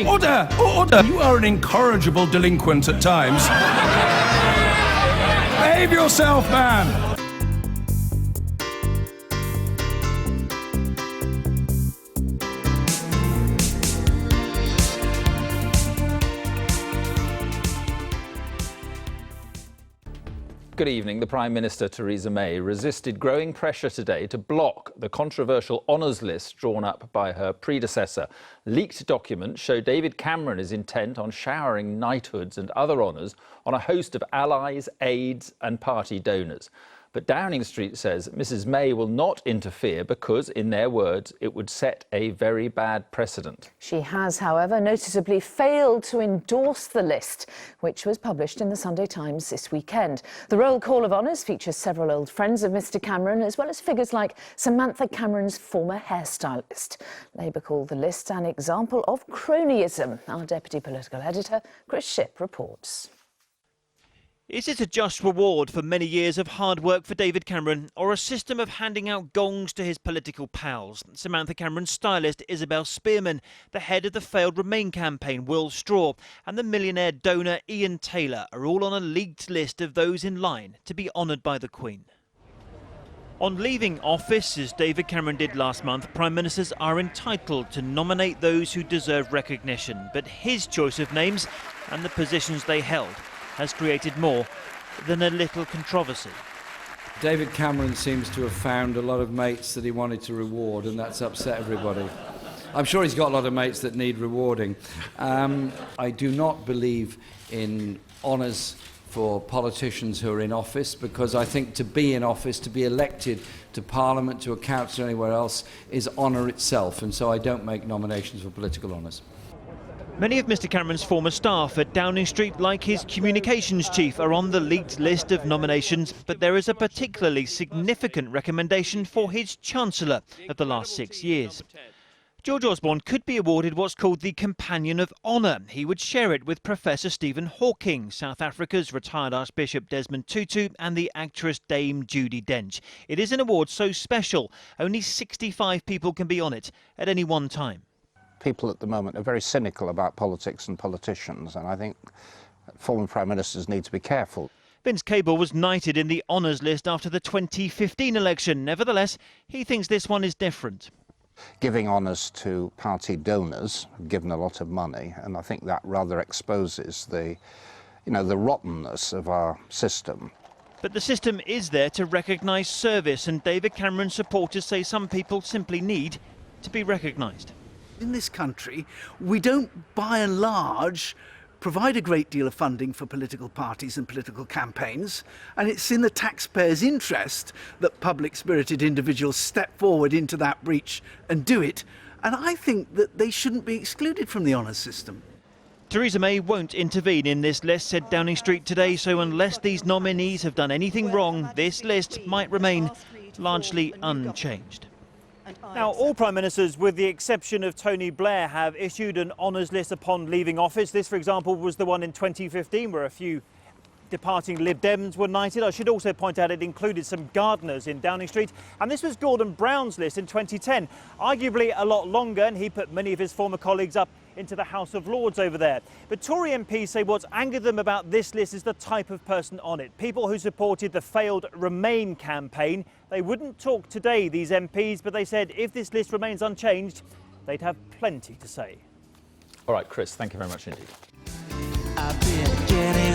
Order! Order! You are an incorrigible delinquent at times. Behave yourself, man! Good evening. The Prime Minister, Theresa May, resisted growing pressure today to block the controversial honours list drawn up by her predecessor. Leaked documents show David Cameron is intent on showering knighthoods and other honours on a host of allies, aides and party donors. But Downing Street says Mrs May will not interfere because, in their words, it would set a very bad precedent. She has, however, noticeably failed to endorse the list, which was published in the Sunday Times this weekend. The roll call of honours features several old friends of Mr Cameron, as well as figures like Samantha Cameron's former hairstylist. Labour called the list an example of cronyism. Our deputy political editor, Chris Shipp, reports. Is it a just reward for many years of hard work for David Cameron, or a system of handing out gongs to his political pals? Samantha Cameron's stylist Isabel Spearman, the head of the failed Remain campaign Will Straw, and the millionaire donor Ian Taylor are all on a leaked list of those in line to be honoured by the Queen. On leaving office, as David Cameron did last month, Prime Ministers are entitled to nominate those who deserve recognition. But his choice of names and the positions they held has created more than a little controversy. David Cameron seems to have found a lot of mates that he wanted to reward, and that's upset everybody. I'm sure he's got a lot of mates that need rewarding. I do not believe in honours for politicians who are in office, because I think to be in office, to be elected to Parliament, to a council or anywhere else, is honour itself, and so I don't make nominations for political honours. Many of Mr Cameron's former staff at Downing Street, like his communications chief, are on the leaked list of nominations, but there is a particularly significant recommendation for his Chancellor of the last 6 years. George Osborne could be awarded what's called the Companion of Honour. He would share it with Professor Stephen Hawking, South Africa's retired Archbishop Desmond Tutu and the actress Dame Judi Dench. It is an award so special, only 65 people can be on it at any one time. People at the moment are very cynical about politics and politicians, and I think former Prime Ministers need to be careful. Vince Cable was knighted in the honours list after the 2015 election. Nevertheless, he thinks this one is different. Giving honours to party donors, given a lot of money, and I think that rather exposes the rottenness of our system. But the system is there to recognise service, and David Cameron supporters say some people simply need to be recognised. In this country, we don't, by and large, provide a great deal of funding for political parties and political campaigns, and it's in the taxpayers' interest that public-spirited individuals step forward into that breach and do it, and I think that they shouldn't be excluded from the honours system. Theresa May won't intervene in this list, said Downing Street today, so unless these nominees have done anything wrong, this list might remain largely unchanged. Now, all Prime Ministers, with the exception of Tony Blair, have issued an honours list upon leaving office. This, for example, was the one in 2015, where a few departing Lib Dems were knighted. I should also point out it included some gardeners in Downing Street. And this was Gordon Brown's list in 2010, arguably a lot longer, and he put many of his former colleagues up into the House of Lords over there. But Tory MPs say what's angered them about this list is the type of person on it. People who supported the failed Remain campaign. They wouldn't talk today, these MPs, but they said if this list remains unchanged, they'd have plenty to say. All right, Chris, thank you very much indeed. I've been getting